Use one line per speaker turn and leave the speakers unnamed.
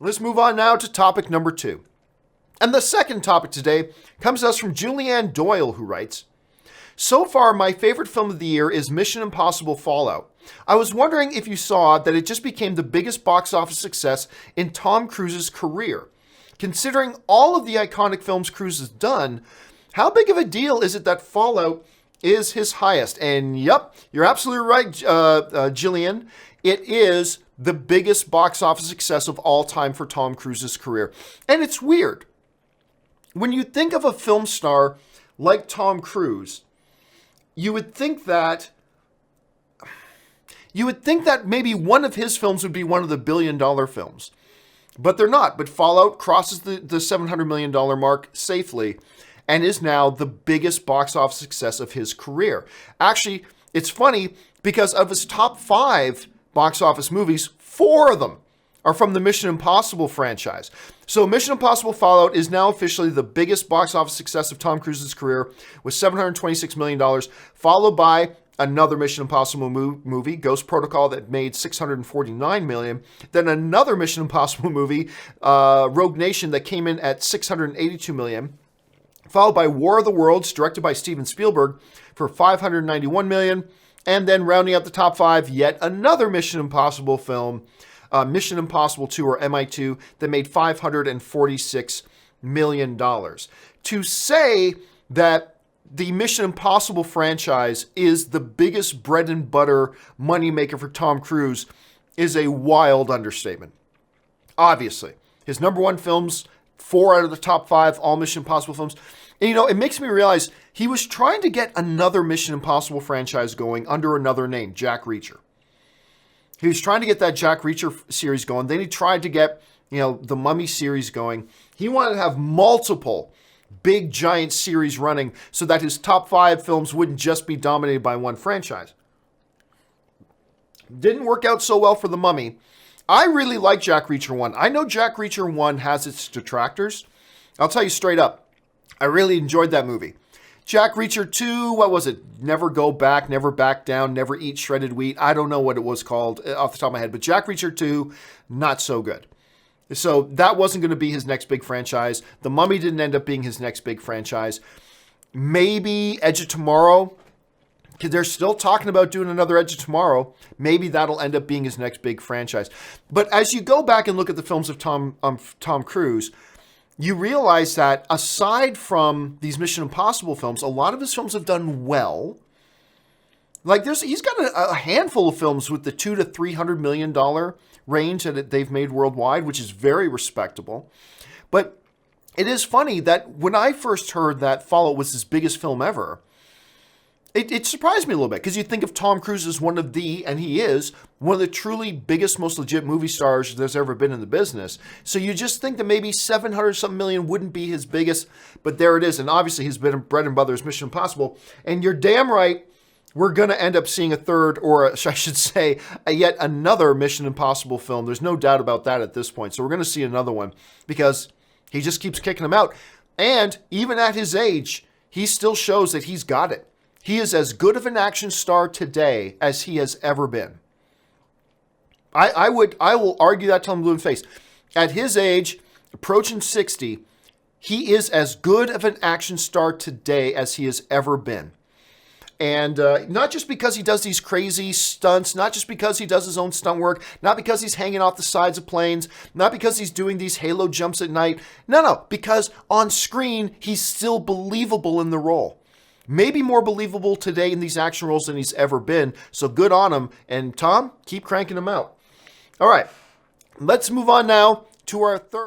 Let's move on now to topic number 2. And the second topic today comes to us from Jillianne Doyle, who writes, "So far, my favorite film of the year is Mission Impossible Fallout. I was wondering if you saw that it just became the biggest box office success in Tom Cruise's career. Considering all of the iconic films Cruise has done, how big of a deal is it that Fallout is his highest?" And yep, you're absolutely right, Jillian. It is the biggest box office success of all time for Tom Cruise's career. And it's weird. When you think of a film star like Tom Cruise, you would think that maybe one of his films would be one of the billion-dollar films. But they're not. But Fallout crosses the $700 million mark safely and is now the biggest box office success of his career. Actually, it's funny because of his top 5 box office movies, 4 of them are from the Mission Impossible franchise. So Mission Impossible Fallout is now officially the biggest box office success of Tom Cruise's career with $726 million, followed by another Mission Impossible movie, Ghost Protocol, that made $649 million. Then another Mission Impossible movie, Rogue Nation, that came in at $682 million. Followed by War of the Worlds, directed by Steven Spielberg, for $591 million. And then rounding out the top 5, yet another Mission Impossible film, Mission Impossible 2 or MI2, that made $546 million. To say that the Mission Impossible franchise is the biggest bread and butter moneymaker for Tom Cruise is a wild understatement. Obviously, his number 1 films, 4 out of the top 5, all Mission Impossible films. And, it makes me realize he was trying to get another Mission Impossible franchise going under another name, Jack Reacher. He was trying to get that Jack Reacher series going. Then he tried to get, the Mummy series going. He wanted to have multiple big, giant series running so that his top 5 films wouldn't just be dominated by one franchise. Didn't work out so well for The Mummy. I really like Jack Reacher 1. I know Jack Reacher 1 has its detractors. I'll tell you straight up, I really enjoyed that movie. Jack Reacher 2, what was it? Never Go Back, Never Back Down, Never Eat Shredded Wheat. I don't know what it was called off the top of my head, but Jack Reacher 2, not so good. So that wasn't going to be his next big franchise. The Mummy didn't end up being his next big franchise. Maybe Edge of Tomorrow, because they're still talking about doing another Edge of Tomorrow. Maybe that'll end up being his next big franchise. But as you go back and look at the films of Tom Cruise, you realize that aside from these Mission Impossible films, a lot of his films have done well. Like he's got a handful of films with the $200 to $300 million range that they've made worldwide, which is very respectable. But it is funny that when I first heard that Fallout was his biggest film ever, it surprised me a little bit, because you think of Tom Cruise as one of and he is, one of the truly biggest, most legit movie stars there's ever been in the business. So you just think that maybe 700-something million wouldn't be his biggest, but there it is. And obviously his bread and butter is Mission Impossible. And you're damn right, we're going to end up seeing a third, or I should say, yet another Mission Impossible film. There's no doubt about that at this point. So we're going to see another one, because he just keeps kicking them out. And even at his age, he still shows that he's got it. He is as good of an action star today as he has ever been. I will argue that till I'm blue in the face. At his age, approaching 60, he is as good of an action star today as he has ever been. And not just because he does these crazy stunts, not just because he does his own stunt work, not because he's hanging off the sides of planes, not because he's doing these halo jumps at night. No, because on screen, he's still believable in the role. Maybe more believable today in these action roles than he's ever been. So good on him. And Tom, keep cranking him out. All right, let's move on now to our third.